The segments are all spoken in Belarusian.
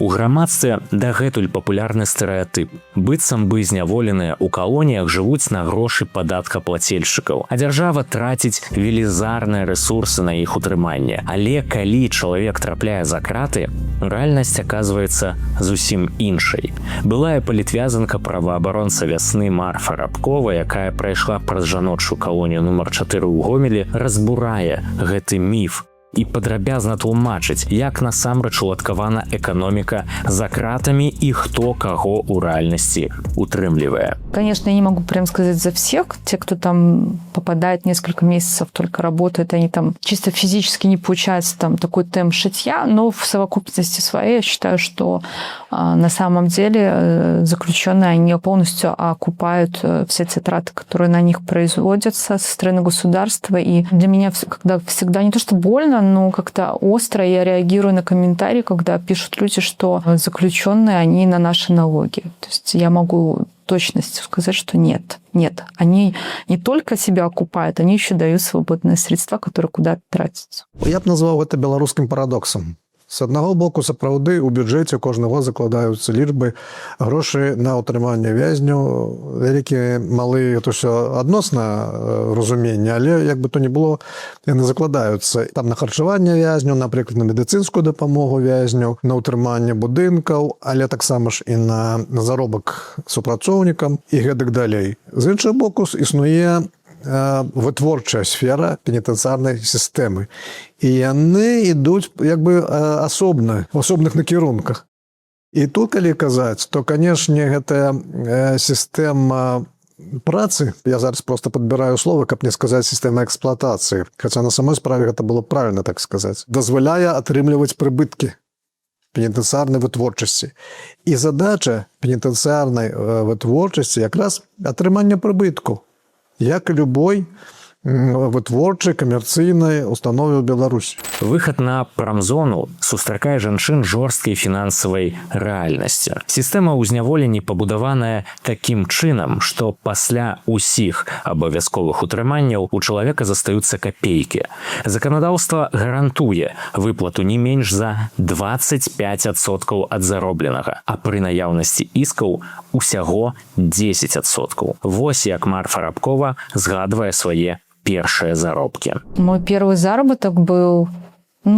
У грамадстве дагэтуль папулярны стэрэатып. Быццам бы зняволеныя ў калоніях жывуць на грошы падаткаплацельшчыкаў, а дзяржава траціць велізарныя рэсурсы на іх утрыманне. Але калі чалавек трапляе за краты, рэальнасць аказваецца зусім іншай. Былая палітвязанка праваабаронца вясны Марфа Рабкова, якая прайшла праз жаночую калонію нумар 4 ў Гомелі, разбурае гэты міф і падрабязна тлумачыць, як насамрэч уладкавана эканоміка за кратамі і хто каго ў рэальнасці утрымлівае. Конечно, я не могу прям сказать за всех. Те, кто там попадает несколько месяцев, только работает, они там чисто физически не получается там такой темп шитья, но в совокупности своей я считаю, что на самом деле заключенные, они полностью окупают все те траты, которые на них производятся со стороны государства. И для меня когда всегда не то что больно, но как-то остро я реагирую на комментарии, когда пишут люди, что заключенные, они на наши налоги. То есть я могу точностью сказать, что нет. Нет, они не только себя окупают, они еще дают свободные средства, которые куда-то тратятся. Я б назваў гэта беларускім парадоксам. З аднаго боку, сапраўды, у бюджэце кожны год закладаюцца лічбы грошы на ўтрыманне вязню. Вялікія, малыя, это ўсё адносна разуменне, але, як бы то ні было, яны закладаюцца. Там на харчаванне вязню, напрыклад, на медыцынскую дапамогу вязню, на ўтрыманне будынкаў, але таксама ж і на заробак супрацоўнікам і гэтак далей. З іншага боку, існуе вытворчая сфера пенітэнцыярнай сістэмы. І яны ідуць як бы асобна, у асобных накірунках. І тут, калі казаць, то, канешне, гэтая сістэма працы, я зараз просто падбіраю словы, каб не сказаць сістэма эксплуатацыі, хаця на самой справе гэта было правільна так сказаць, дазваляе атрымліваць прыбыткі пенітэнцыярнай вытворчасці. І задача пенітэнцыярнай вытворчасці якраз атрымання прыбытку, як і любой вытворчай камерцыйнай установе ў Беларусі. Выхад на прамзону сустракае жанчын жорсткай фінансавай рэальнасцю. Сістэма ўзняволення пабудаваная такім чынам, што пасля ўсіх абавязковых утрыманняў у чалавека застаюцца капейкі. Заканадаўства гарантуе выплату не менш за 25% ад заробленага, а пры наяўнасці іскаў усяго 10%. Вось як Марфа Рабкова згадвае свае первые заработки. Мой первый заработок был,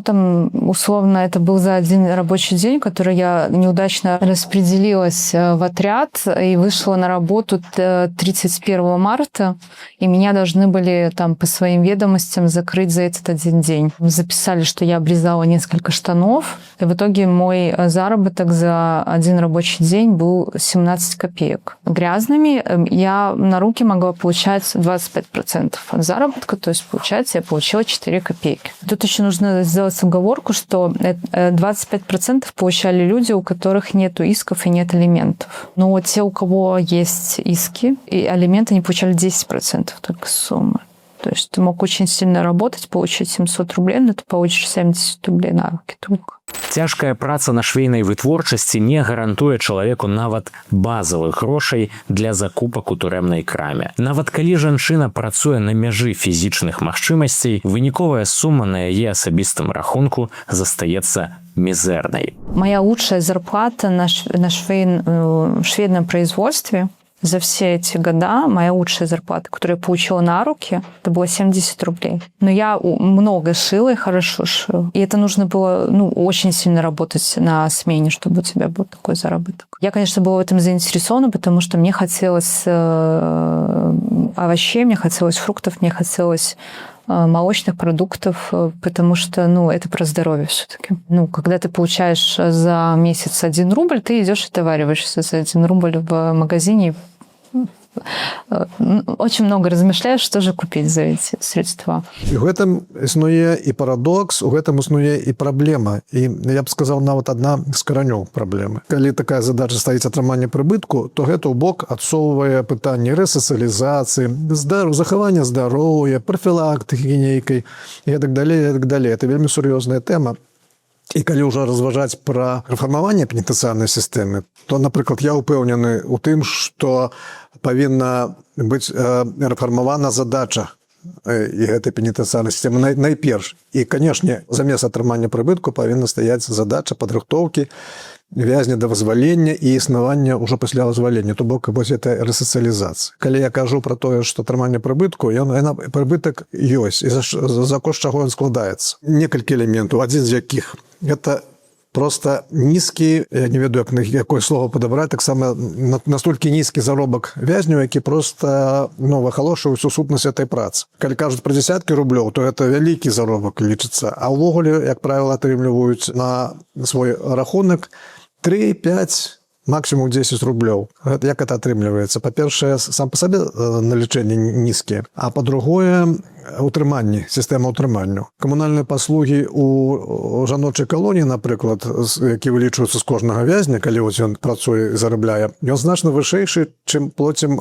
там, условно, это был за один рабочий день, который я неудачно распределилась в отряд и вышла на работу 31 марта, и меня должны были там по своим ведомостям закрыть за этот один день. Записали, что я обрезала несколько штанов, и в итоге мой заработок за один рабочий день был 17 копеек. Грязными я на руки могла получать 25% от заработка, то есть, получается, я получила 4 копейки. Тут еще нужно сделать оговорку, что 25% получали люди, у которых нет исков и нет алиментов. Но те, у кого есть иски и алименты, они получали 10% только суммы. То есть ты мог очень сильно работать, получить 700 рублей, но ты получишь 70 рублей на руки только. Цяжкая праца на швейнай вытворчасці не гарантуе чалавеку нават базавых грошай для закупак у турэмнай краме. Нават калі жанчына працуе на мяжы фізічных магчымасцей, выніковая сума на яе асабістым рахунку застаецца мізэрнай. Моя лучшая зарплата на швейном производстве за все эти года, моя лучшая зарплата, которую я получила на руки, это было 70 рублей. Но я много шила и хорошо шила. И это нужно было очень сильно работать на смене, чтобы у тебя был такой заработок. Я, конечно, была в этом заинтересована, потому что мне хотелось овощей, мне хотелось фруктов, мне хотелось молочных продуктов, потому что, это про здоровье все-таки. Когда ты получаешь за месяц 1 рубль, ты идешь и довариваешься за 1 рубль в магазине. Очень много размышляешь, что же купить за эти средства. І ў гэтым існуе і парадокс, у гэтым існуе і праблема. І я б сказаў, нават адна з каранёў праблемы. Калі такая задача стаіць атрымання прыбытку, то гэта ў бок адсоўвае пытанне рэсацыялізацыі, захавання здароўя, прафілактыкі нейкай і гэтак далей, і гэтак далей. Это вельмі сур'ёзная тэма. І калі ўжо разважаць пра рэфармаванне пенітэнцыярнай сістэмы, то, напрыклад, я ўпэўнены ў тым, што павінна быць рэфармавана задача і гэтай пенітэнцыярнай сістэмы найперш. І, канешне, замест атрымання прыбытку павінна стаяць задача падрыхтоўкі вязня да вызвалення і існавання ўжо пасля вызвалення, то бок вось гэта рэсацыялізацыя. Калі я кажу пра тое, што атрыманне прыбытку, прыбытак ёсць, і за кошт чаго ён складаецца. Некалькі элементаў, адзін з якіх гэта просто нізкі, я не ведаю, якое слово падабраць, таксама настолькі нізкі заробак вязняў, які просто выхалошвае ўсю сутнасць этой працы. Калі кажуць пра дзясяткі рублёў, то гэта вялікі заробак лічыцца, а ўвогуле, як правіла, атрымліваюць на свой рахунак 3, 5, максимум 10 рублёў. Як это атрымліваецца? Па-першае, сам па сабе налічэнні нізкія, а па-другое, утрыманне, сістэма ўтрыманню. Камунальныя паслугі у жаночай калоніі, напрыклад, які вылічваюцца з кожнага вязня, калі ён працуе і зарабляе, ён значна вышэйшы, чым плоцім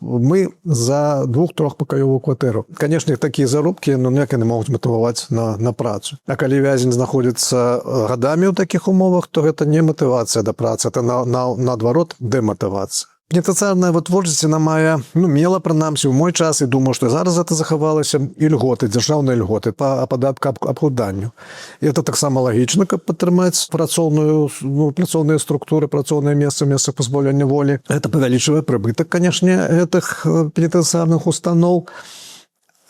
мы за 2-3-пакаёвую кватэру. Канешне, такія заробкі ніяк не могуць матываваць на працу. А калі вязень знаходзіцца гадамі ў такіх умовах, то гэта не матывацыя да працы, это наадварот дэматывацыя. Пенітэнцыярная вытворчасць мае, мела прынамсі ў мой час, і думаю, што зараз гэта захавалася, і льготы, дзяржаўныя льготы па падаткаабкладанню. І это таксама лагічна, каб падтрымаць працоўныя структуры, працоўныя месцы пазбаўлення волі. Гэта павялічвае прыбытак, канешне, гэтых пенітэнцыярных устаноў.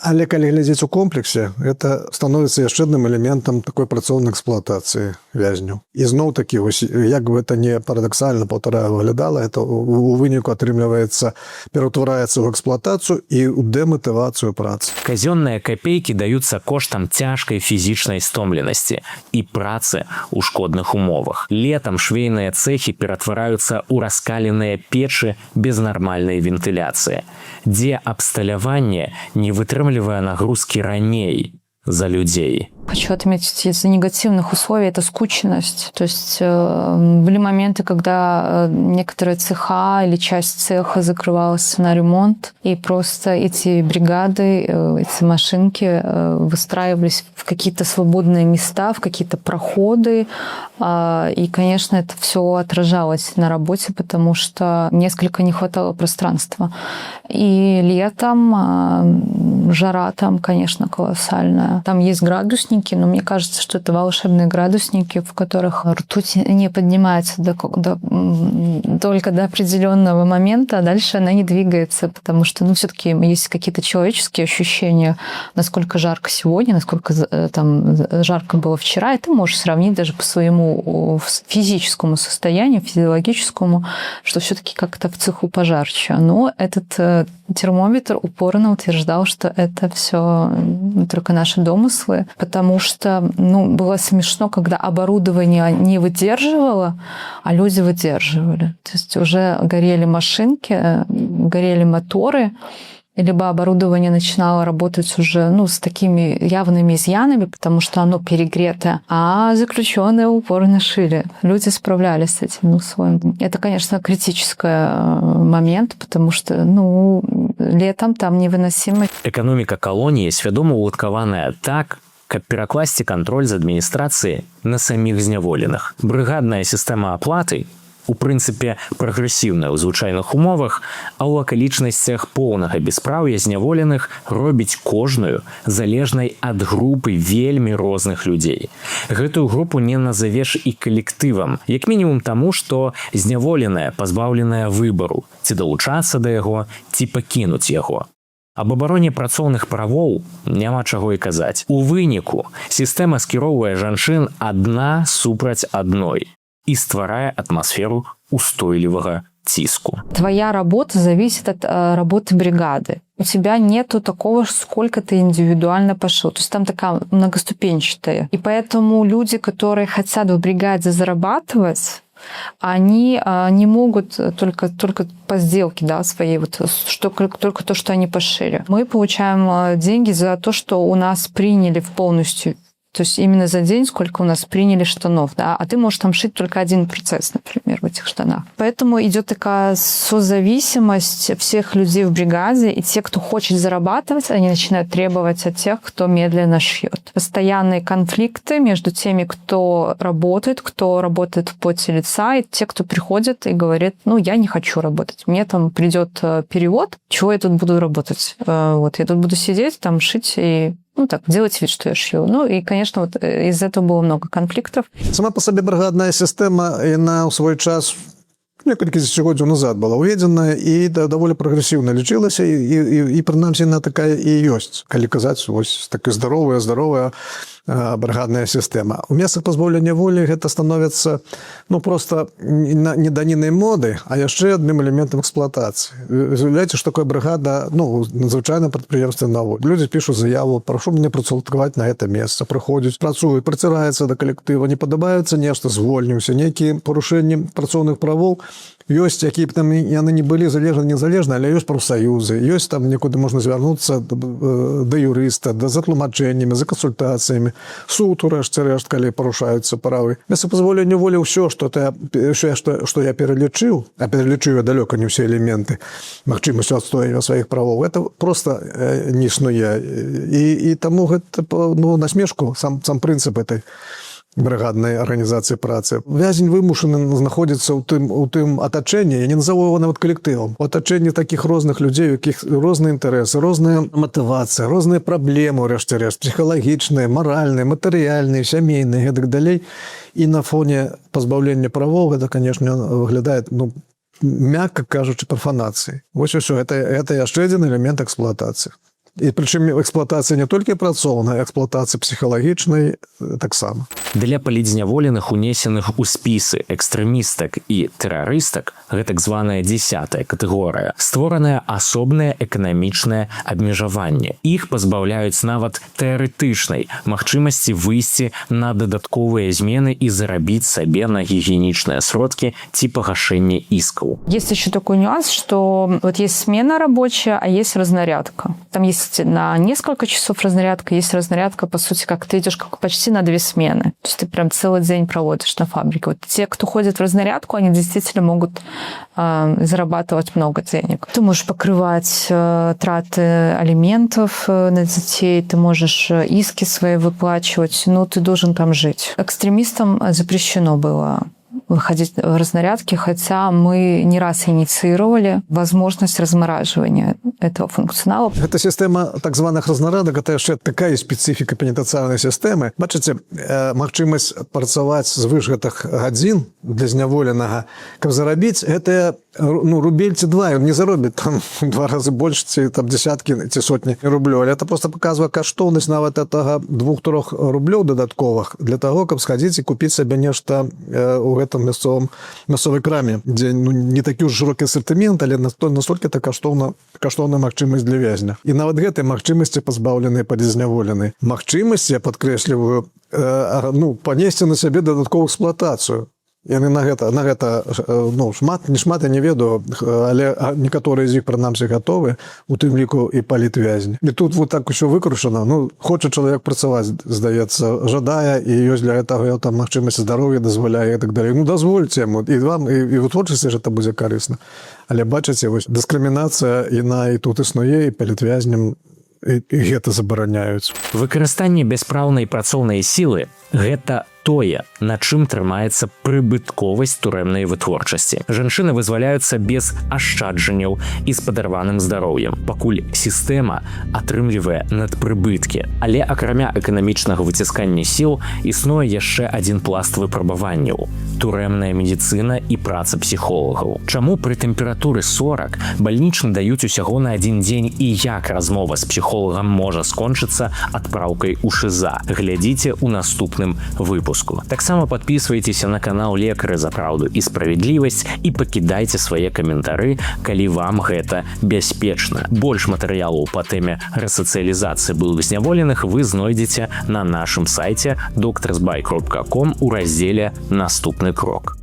Але калі глядзець у комплексе, это становіцца яшчэ адным элементам такой працоўнай эксплуатацыі вязняў. І зноў-такі, як бы это не парадаксальна, паўтараю, выглядала, это у выніку атрымліваецца, пераўтвараецца ў эксплуатацыю і ў дэматывацыю працы. Казённыя капейкі даюцца коштам цяжкай фізічнай стомленасці і працы ў шкодных умовах. Летам швейныя цэхі ператвараюцца ў раскаленыя печы без нармальнай вентыляцыі, дзе абсталяванне не вытрымлівае нагрузки раней за людей. Хочу отметить, из-за негативных условий это скученность. То есть были моменты, когда некоторые цеха или часть цеха закрывалась на ремонт, и просто эти бригады, эти машинки выстраивались в какие-то свободные места, в какие-то проходы. И, конечно, это все отражалось на работе, потому что несколько не хватало пространства. И летом жара там, конечно, колоссальная. Там есть градусники, но мне кажется, что это волшебные градусники, в которых ртуть не поднимается только до определенного момента, а дальше она не двигается, потому что, все-таки есть какие-то человеческие ощущения, насколько жарко сегодня, насколько там жарко было вчера, и ты можешь сравнить даже по своему физическому состоянию, физиологическому, что все-таки как-то в цеху пожарче. Но этот термометр упорно утверждал, что это все только наши домыслы, потому что было смешно, когда оборудование не выдерживало, а люди выдерживали. То есть уже горели машинки, горели моторы, либо оборудование начинало работать уже с такими явными изъянами, потому что оно перегрето, а заключенные упорно шили. Люди справлялись с этим условием. Это, конечно, критический момент, потому что летом там невыносимо. Эканоміка калоніі свядома ўладкаваная так, каб перакласці кантроль з адміністрацыі на саміх зняволеных. Брыгадная сістэма аплаты, у прынцыпе, прагрэсіўная ў звычайных умовах, а ў акалічнасцях поўнага беспраўя зняволеных робіць кожную залежнай ад групы вельмі розных людзей. Гэтую групу не назавеш і калектывам, як мінімум таму, што зняволеная, пазбаўленая выбару, ці далучацца да яго, ці пакінуць яго. Аб абароне працоўных правоў няма чаго і казаць. У выніку сістэма скіроўвае жанчын адна супраць адной і стварае атмасферу устойлівага ціску. Твоя работа зависит от работы бригады. У тебя нету такого, сколько ты индивидуально пошел. То есть там такая многоступенчатая. И поэтому люди, которые хотят в бригаде зарабатывать, они не могут только по сделке, своей, только то, что они пошили. Мы получаем деньги за то, что у нас приняли в полностью. То есть именно за день, сколько у нас приняли штанов, а ты можешь там шить только один процесс, например, в этих штанах. Поэтому идет такая созависимость всех людей в бригаде, и те, кто хочет зарабатывать, они начинают требовать от тех, кто медленно шьет. Постоянные конфликты между теми, кто работает в поте лица, и те, кто приходит и говорит, я не хочу работать. Мне там придет перевод, чего я тут буду работать? Я тут буду сидеть, там шить и Ну так, делать вид, что я шью. Ну и, конечно, вот из-за этого было много конфликтов. Сама по сабе бригадная сістэма, яна ў свой час некалькі дзесяцігоддзяў назад была ўведзена і даволі прагрэсіўна лічылася і прынамсі яна такая і ёсць, калі казаць вось такая здаровая бригадная сістэма. У месцах пазбаўлення волі гэта становіцца просто не данінай моды, а яшчэ адным элементам эксплуатацыі. Уявляеце, што такое бригада надзвычайна прадпрыемстве на волі. Людзі пішуць заяву, прашу мне працаўладкаваць на гэта месца, прыходзяць, працуюць, прыціраецца да калектыва, не падабаецца нешта, звольніўся, нейкія парушэнні працоўных правоў ёсць, якія б там яны не былі незалежна, але ёсць прафсаюзы, ёсць там некуды можна звярнуцца да юрыста, да затлумачэннямі, за кансультацыямі, суд урэшце-рэшт, калі парушаюцца правы. Месца пазволення волі ўсё, што я пералічыў, а пералічыў я далёка не ўсе элементы магчымасцю адстойвання сваіх правоў, это просто не існуе. І таму гэта насмешку сам прынцып этой бригаднай арганізацыі працы. Вязень вымушаны знаходзіцца ў тым атачэнні, я не назову его нават калектывам, у атачэнні такіх розных людзей, у якіх розныя інтарэсы, розная матывацыя, розныя праблемы, урэшце-рэшт, псіхалагічныя, маральныя, матэрыяльныя, сямейныя, гэтак далей. І на фоне пазбаўлення правоў гэта, канешне, выглядае, мякка кажучы, прафанацыяй. Вось усё, гэта яшчэ адзін элемент эксплуатацыі. І прычым эксплуатацыя не толькі працоўная, эксплуатацыя псіхалагічнай таксама. Для палідзняволеных, унесеных у спісы экстрэмістак і тэрарыстак, гэтак званая 10-я катэгорыя, створаная асобнае эканамічнае абмежаванне. Іх пазбаўляюць нават тэарэтычнай магчымасці выйсці на дадатковыя змены і зарабіць сабе на гігіенічныя сродкі ці пагашэнне іскаў. Есть еще такой нюанс, что вот есть смена рабочая, а есть разнарядка. Там есть на несколько часов разнарядка, есть разнарядка, по сути, как ты идешь почти на 2 смены. То есть ты прям целый день проводишь на фабрике. Вот те, кто ходит в разнарядку, они действительно могут зарабатывать много денег. Ты можешь покрывать траты алиментов на детей, ты можешь иски свои выплачивать, но ты должен там жить. Экстремистам запрещено было выходить в разнарядки, хотя мы не раз инициировали возможность размораживания этого функционала. Гэта сістэма так званых разнарадак, гэта яшчэ такая спецыфіка пенітэнцыярнай сістэмы. Бачыце, магчымасць працаваць звыш гэтых гадзін для зняволенага, каб зарабіць, гэта рубель ці 2, ён не заробіць там 2 разы больш, ці там десяткі, ці сотні рублёў. Але это просто паказвае каштоўнасць нават гэтага 2-3 рублёў дадатковых для таго, каб схадзіць і купіць сабе нешта у гэтым мясцовай краме, дзе не такі ўж шырокі асартымент, але настолькі это каштоўная магчымасць для вязня. І нават гэтай магчымасці пазбаўленыя палідзняволены. Магчымасці, я падкрэсліваю, панесці на сябе дадатковую эксплуатацыю. Яны на гэта не шмат, я не ведаю, але некаторыя з іх прынамсі гатовы, у тым ліку і палітвязні. І тут вот так усё выкручана. Хоча чалавек працаваць, здаецца, жадае, і ёсць для гэтага там магчымасць здароўя дазваляе і так далей. Дазвольце яму, і вам, і ў творчасці гэта будзе карысна. Але бачыце, вось дыскрымінацыя, яна і тут існуе, і палітвязням і гэта забараняюць. Выкарыстанне бяспраўнай працоўнай сілы – гэта тое, на чым трымаецца прыбытковасць турэмнай вытворчасці. Жанчыны вызваляюцца без ашчаджанняў і з падарваным здароўем, пакуль сістэма атрымлівае надпрыбыткі. Але акрамя эканамічнага выціскання сіл існуе яшчэ адзін пласт выпрабаванняў – турэмная медыцына і праца псіхолагаў. Чаму пры тэмпературы 40 бальнічны даюць усяго на 1 дзень і як размова з псіхолагам можа скончыцца адпраўкай у ШИЗА? Глядзіце ў наступным выпуску. Таксама подписывайтесь на канал Лекары за праўду і справядлівасць і пакідайце свае каментары, калі вам гэта бяспечна. Больш матэрыялаў па тэме рэсацыялізацыі былых зняволеных вы знойдзеце на нашым сайце doctorsby.com у раздзеле «Наступны крок».